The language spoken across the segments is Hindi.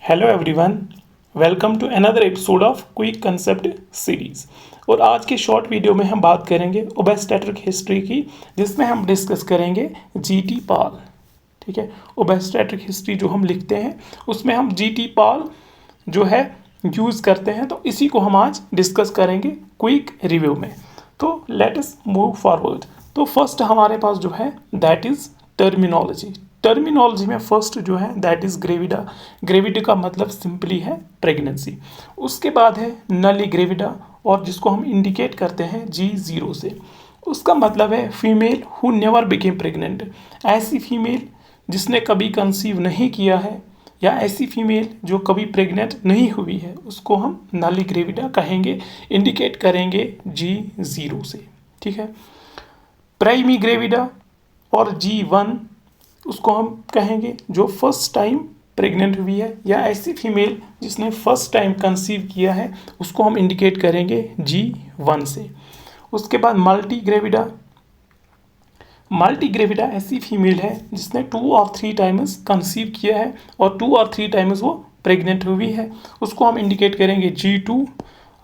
Hello everyone, welcome to another episode of quick concept series. और आज के शॉर्ट वीडियो में हम बात करेंगे ओबस्टेट्रिक हिस्ट्री की, जिसमें हम डिस्कस करेंगे जीटी पाल। ठीक है, ओबस्टेट्रिक हिस्ट्री जो हम लिखते हैं उसमें हम जीटी पाल जो है यूज़ करते हैं, तो इसी को हम आज डिस्कस करेंगे क्विक रिव्यू में। तो लेट अस मूव फॉरवर्ड। तो फर्स्ट हमारे पास जो है दैट इज़ टर्मिनोलॉजी में फर्स्ट जो है दैट इज़ ग्रेविडा। ग्रेविडा का मतलब सिंपली है प्रेगनेंसी। उसके बाद है नली ग्रेविडा, और जिसको हम इंडिकेट करते हैं G0 से। उसका मतलब है female who never became pregnant. ऐसी फीमेल जिसने कभी कंसीव नहीं किया है, या ऐसी फीमेल जो कभी प्रेग्नेंट नहीं हुई है, उसको हम नली ग्रेविडा कहेंगे, इंडिकेट करेंगे G0 से। ठीक है, प्राइमी ग्रेविडा और G1 उसको हम कहेंगे जो फर्स्ट टाइम प्रेग्नेंट हुई है, या ऐसी फीमेल जिसने फर्स्ट टाइम कंसीव किया है, उसको हम इंडिकेट करेंगे G1 से। उसके बाद मल्टी ग्रेविडा ऐसी फीमेल है जिसने 2 और 3 टाइम्स कंसीव किया है और 2 और 3 टाइम्स वो प्रेग्नेंट हुई है, उसको हम इंडिकेट करेंगे G2।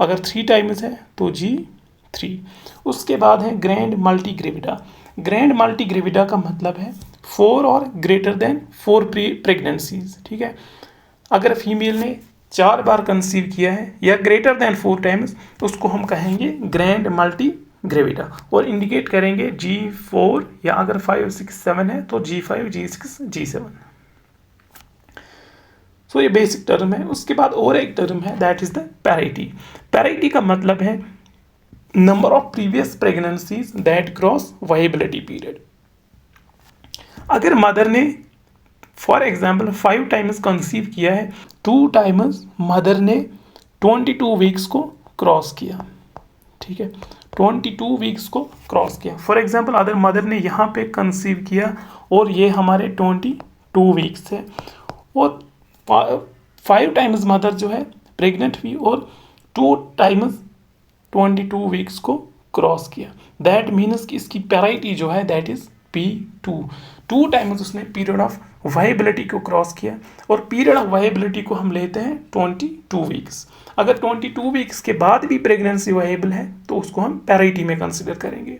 अगर 3 टाइम्स है तो G3। उसके बाद है ग्रैंड मल्टी ग्रेविडा का मतलब है 4 और ग्रेटर देन 4 प्रेगनेंसीज। ठीक है, अगर फीमेल ने 4 बार कंसीव किया है या ग्रेटर देन 4 टाइम्स, उसको हम कहेंगे ग्रैंड मल्टी ग्रेविडा, और इंडिकेट करेंगे G4, या अगर 5, 6, 7 है तो G5, G6, G7। सो ये बेसिक टर्म है। उसके बाद और एक टर्म है दैट इज द पैरिटी का मतलब है number of previous pregnancies that cross viability period. अगर मदर ने फॉर एग्जाम्पल 5 टाइम्स कंसीव किया है, 2 टाइम्स मदर ने 22 वीक्स को क्रॉस किया। ठीक है, 22 वीक्स को क्रॉस किया। फॉर एग्जाम्पल अगर मदर ने यहाँ पे कंसीव किया और ये हमारे 22 वीक्स है, और 5 टाइम्स मदर जो है प्रेग्नेंट हुई और 2 टाइम्स 22 वीक्स को क्रॉस किया, दैट मीन्स कि इसकी पैरिटी जो है दैट इज P2। 2 टाइम्स उसने पीरियड ऑफ वाइबिलिटी को क्रॉस किया, और पीरियड ऑफ वाइबिलिटी को हम लेते हैं 22 वीक्स। अगर 22 वीक्स के बाद भी प्रेगनेंसी वाइबल है तो उसको हम पैरिटी में कंसिडर करेंगे।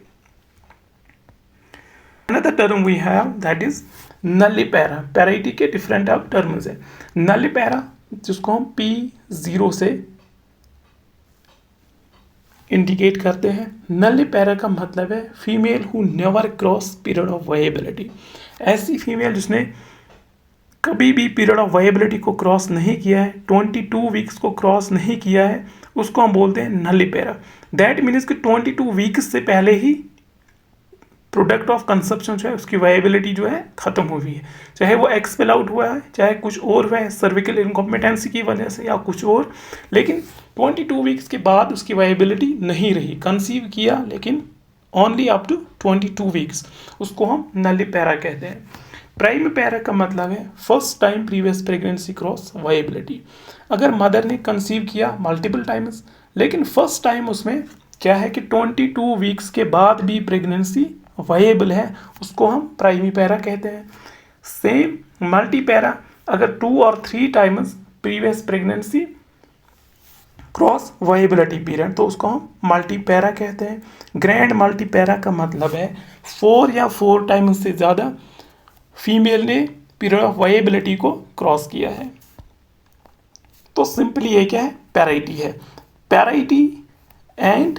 Another term we have that is nullipara. Parity के डिफरेंट अब टर्म्स है। नल्लीपैरा जिसको हम P0 से इंडिकेट करते हैं। नल्लीपैरा का मतलब है female who never cross period of viability. ऐसी फीमेल जिसने कभी भी पीरियड ऑफ वाइबिलिटी को क्रॉस नहीं किया है, 22 वीक्स को क्रॉस नहीं किया है, उसको हम बोलते हैं नल्लीपैरा। दैट मीन्स कि 22 वीक्स से पहले ही प्रोडक्ट ऑफ कंसेप्शन जो है उसकी वाइबिलिटी जो है ख़त्म हुई है, चाहे वो एक्सपेल आउट हुआ है, चाहे कुछ और हुआ है सर्विकल इनकॉम्पिटेंसी की वजह से या कुछ और, लेकिन 22 वीक्स के बाद उसकी वाइबिलिटी नहीं रही। कंसीव किया लेकिन ओनली अप टू 22 वीक्स, उसको हम नल्लीपैरा कहते हैं। प्राइम पैरा का मतलब है first time previous pregnancy cross viability. अगर मदर ने कंसीव किया मल्टीपल टाइम्स, लेकिन फर्स्ट टाइम उसमें क्या है कि 22 वीक्स के बाद भी प्रेगनेंसी वाइबल है, उसको हम प्राइमी पैरा कहते हैं। सेम मल्टी पैरा, अगर 2 और 3 times previous pregnancy cross viability period, तो उसको हम मल्टी पैरा कहते हैं। ग्रैंड मल्टी पैरा का मतलब है 4 या 4 टाइम्स से ज़्यादा फीमेल ने पीरियड ऑफ वाइबिलिटी को क्रॉस किया है। तो सिंपली ये क्या है, पैरिटी है। पैरिटी एंड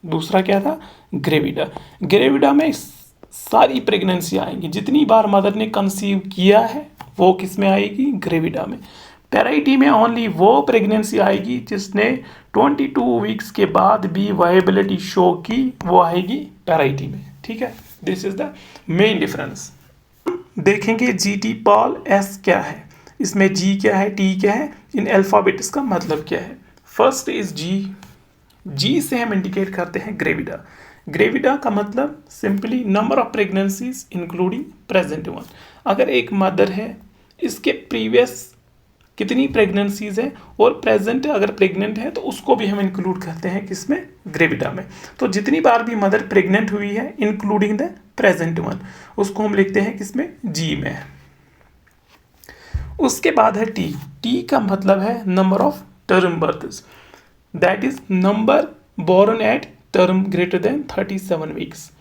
दूसरा क्या था, ग्रेविडा में सारी प्रेगनेंसी आएंगी, जितनी बार मदर ने कंसीव किया है वो किस में आएगी, ग्रेविडा में। पैरिटी में ओनली वो प्रेगनेंसी आएगी जिसने 22 वीक्स के बाद भी वाइबिलिटी शो की, वो आएगी पैरिटी में। ठीक है, this is the main difference. देखेंगे जीटी पाल एस क्या है, इसमें जी क्या है, टी क्या है, इन अल्फ़ाबेट्स का मतलब क्या है। फर्स्ट इज जी से हम इंडिकेट करते हैं ग्रेविडा का मतलब simply number of pregnancies including present one. अगर एक मदर है, इसके प्रीवियस कितनी प्रेगनेंसीज है, और प्रेजेंट अगर प्रेग्नेंट है तो उसको भी हम इंक्लूड करते हैं किसमें, ग्रेविडा में। तो जितनी बार भी मदर प्रेग्नेंट हुई है इंक्लूडिंग द प्रेजेंट वन, उसको हम लिखते हैं किसमें, जी में। उसके बाद है टी। टी का मतलब है number of term births, that is number born at term greater than 37 weeks.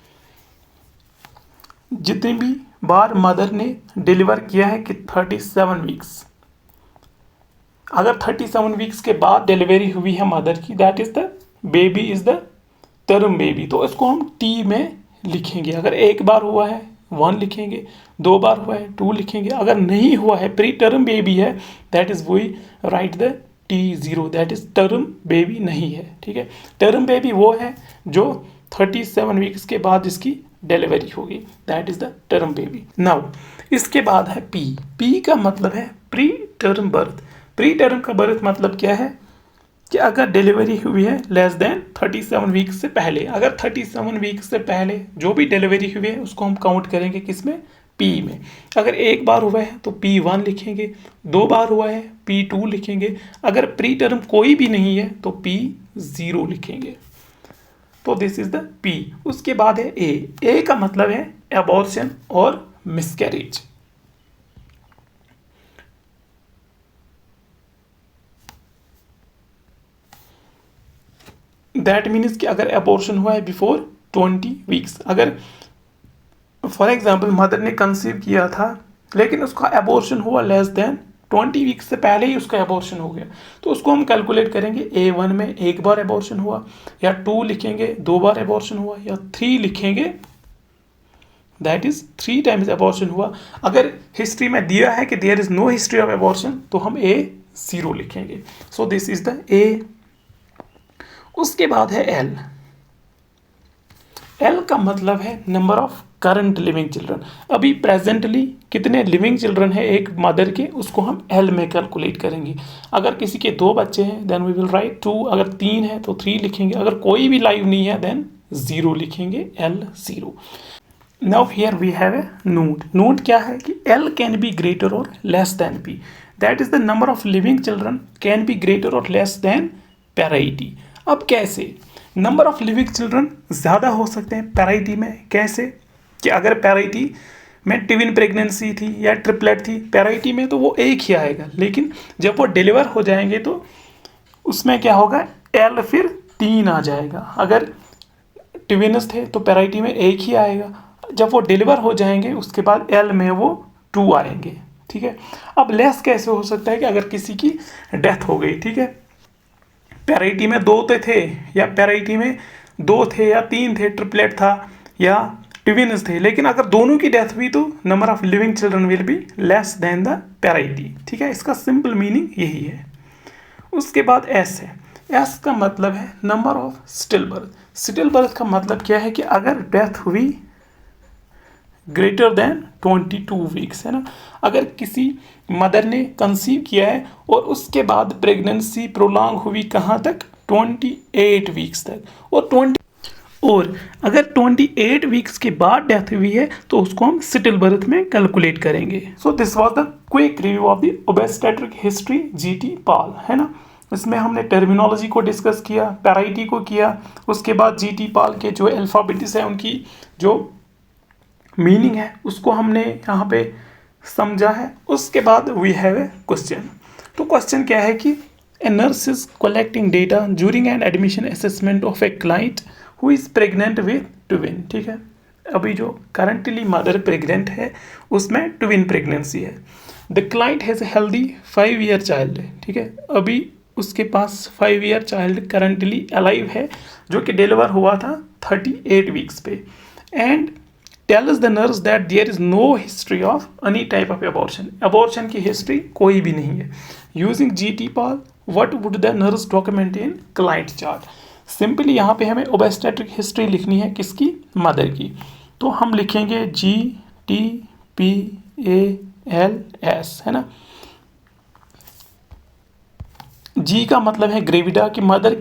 जितनी भी बार मदर ने डिलीवर किया है कि 37 वीक्स, अगर 37 वीक्स के बाद डिलीवरी हुई है मदर की, that is the baby is the term baby. तो इसको हम टी में लिखेंगे। अगर एक बार हुआ है 1 लिखेंगे, 2 बार हुआ है 2 लिखेंगे, अगर नहीं हुआ है प्री टर्म बेबी है that is we write the T0, that is term baby नहीं है। ठीक है, टर्म बेबी वो है जो 37 वीक्स के बाद जिसकी डिलीवरी होगी, that is the term baby. Now इसके बाद है पी। पी का मतलब है pre term birth. Pre term का बर्थ मतलब क्या है कि अगर डिलीवरी हुई है लेस देन 37 वीक्स से पहले, अगर 37 वीक्स से पहले जो भी डिलीवरी हुई है उसको हम काउंट करेंगे किसमें, पी में। अगर एक बार हुआ है तो P1 लिखेंगे, 2 बार हुआ है P2 लिखेंगे, अगर प्री टर्म कोई भी नहीं है तो P0 लिखेंगे। तो दिस इज द P। उसके बाद है ए। ए का मतलब है एबॉर्शन और मिसकैरेज। दैट मीन्स कि अगर एबॉर्शन हुआ है बिफोर 20 वीक्स, अगर फॉर एग्जाम्पल मदर ने कंसीव किया था लेकिन उसका एबॉर्शन हुआ लेस देन 20 वीक्स से पहले ही उसका एबॉर्शन हो गया, तो उसको हम कैलकुलेट करेंगे A1 में एक बार एबॉर्शन हुआ, या 2 लिखेंगे 2 बार एबॉर्शन हुआ, या 3 लिखेंगे दैट इज 3 टाइम्स एबॉर्शन हुआ। अगर हिस्ट्री में दिया है कि there is no history of abortion तो हम A0 लिखेंगे। So this is the A। उसके बाद है एल। एल का मतलब है number of current living children. अभी प्रेजेंटली कितने लिविंग चिल्ड्रन है एक मदर के, उसको हम एल में कैलकुलेट करेंगे। अगर किसी के 2 बच्चे हैं देन वी विल राइट 2, अगर 3 है तो 3 लिखेंगे, अगर कोई भी लाइव नहीं है देन 0 लिखेंगे, L0। Now here we have a note. Note क्या है कि एल कैन बी ग्रेटर और less than P, that is the number of living children can be greater और लेस देन पैरिटी। अब कैसे नंबर ऑफ लिविंग चिल्ड्रन ज़्यादा हो सकते हैं पैरिटी में, कैसे कि अगर पैरिटी में ट्विन प्रेगनेंसी थी या ट्रिपलेट थी, पैरिटी में तो वो एक ही आएगा, लेकिन जब वो डिलीवर हो जाएंगे तो उसमें क्या होगा, एल फिर 3 आ जाएगा। अगर ट्विनस थे तो पैरिटी में एक ही आएगा, जब वो डिलीवर हो जाएंगे उसके बाद एल में वो 2 आएंगे। ठीक है, अब लेस कैसे हो सकता है कि अगर किसी की डेथ हो गई, ठीक है, पैरिटी में 2 थे या पैरिटी में 2 थे या 3 थे, ट्रिपलेट था या ट्विन्स थे, लेकिन अगर दोनों की डेथ हुई तो number of living children will be less than the parity. ठीक है, इसका सिंपल मीनिंग यही है। उसके बाद एस है। एस का मतलब है number of still birth. Still birth का मतलब क्या है कि अगर डेथ हुई ग्रेटर देन 22 वीक्स, है ना, अगर किसी मदर ने कंसीव किया है और उसके बाद प्रेगनेंसी प्रोलॉन्ग हुई कहाँ तक, 28 वीक्स तक, और अगर 28 वीक्स के बाद डेथ हुई है तो उसको हम स्टिल बर्थ में कैलकुलेट करेंगे। So this was the quick review of the obstetric history GTPAL, है ना। इसमें हमने टर्मिनोलॉजी को डिस्कस किया, पैरिटी को किया, उसके बाद जीटी पाल के जो अल्फ़ाबेट्स है उनकी जो मीनिंग है उसको हमने यहाँ पे समझा है। उसके बाद वी हैव ए क्वेश्चन। तो क्वेश्चन क्या है कि a nurse is collecting data during an admission assessment of a client who is pregnant with twin. ठीक है, अभी जो करंटली मदर प्रेग्नेंट है उसमें ट्विन प्रेगनेंसी है। The client has a healthy 5 year child. ठीक है, अभी उसके पास 5 ईयर चाइल्ड करंटली अलाइव है जो कि डिलीवर हुआ था 38 वीक्स पे, and tells the nurse that there is no history of any type of abortion. Abortion की हिस्ट्री कोई भी नहीं है। Using GT-PAL, what would the nurse document in client chart? Simply यहाँ पे हमें ओबस्टेट्रिक हिस्ट्री लिखनी है किसकी, मदर की। तो हम लिखेंगे GTPALS, है ना। जी का मतलब है ग्रेविडा कि मदर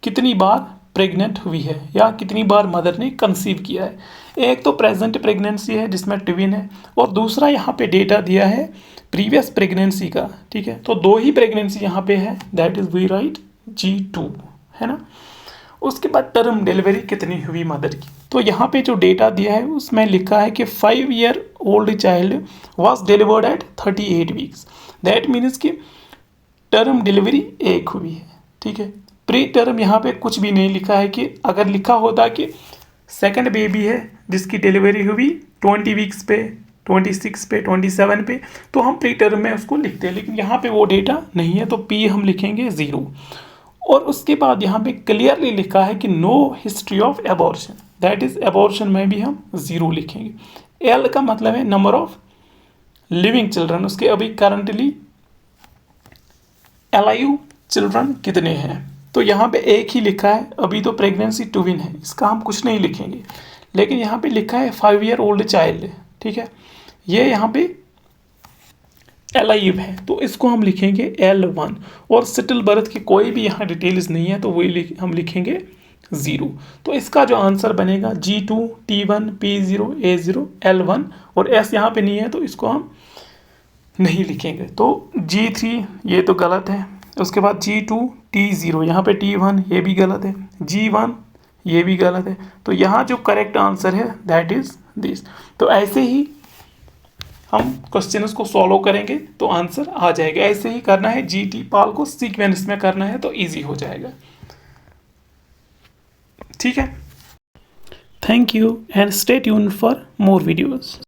कितनी बार प्रेग्नेंट हुई है या कितनी बार मदर ने कंसीव किया है। एक तो प्रेजेंट प्रेगनेंसी है जिसमें ट्विन है, और दूसरा यहाँ पे डेटा दिया है प्रीवियस प्रेगनेंसी का। ठीक है, तो 2 ही प्रेगनेंसी यहाँ पे है, that is we right G2, है ना। उसके बाद टर्म डिलीवरी कितनी हुई मदर की, तो यहाँ पे जो डेटा दिया है उसमें लिखा है कि 5 year old child was delivered eight 38 weeks. That means कि टर्म डिलीवरी एक हुई है, ठीक है। प्री टर्म यहाँ पे कुछ भी नहीं लिखा है। कि अगर लिखा होता कि सेकंड बेबी है जिसकी डिलीवरी हुई 20 वीक्स पे, 26 पे, 27 पे, तो हम प्री टर्म में उसको लिखते हैं, लेकिन यहाँ पे वो डेटा नहीं है, तो पी हम लिखेंगे 0। और उसके बाद यहाँ पे क्लियरली लिखा है कि no history of abortion, that is abortion में भी हम 0 लिखेंगे। एल का मतलब है नंबर ऑफ लिविंग चिल्ड्रन, उसके अभी करंटली अलाइव चिल्ड्रन कितने हैं, तो यहाँ पे एक ही लिखा है, अभी तो प्रेगनेंसी ट्विन है, इसका हम कुछ नहीं लिखेंगे। लेकिन यहाँ पे लिखा है 5 year old चाइल्ड, ठीक है, ये यहाँ पे अलाइव है, तो इसको हम लिखेंगे L1। और सिटिल बर्थ की कोई भी यहाँ डिटेल्स नहीं है, तो वही हम लिखेंगे 0। तो इसका जो आंसर बनेगा G2, T1, P0, A0, L1, और S यहाँ पे नहीं है, तो इसको हम नहीं लिखेंगे। तो G3 ये तो गलत है, उसके बाद G2, T0, यहाँ पे T1 ये भी गलत है, G1 ये भी गलत है। तो यहाँ जो करेक्ट आंसर है दैट इज दिस। तो ऐसे ही हम क्वेश्चंस को सॉल्व करेंगे तो आंसर आ जाएगा। ऐसे ही करना है, GT पाल को सीक्वेंस में करना है तो इजी हो जाएगा, ठीक है। Thank you and stay tuned for more videos.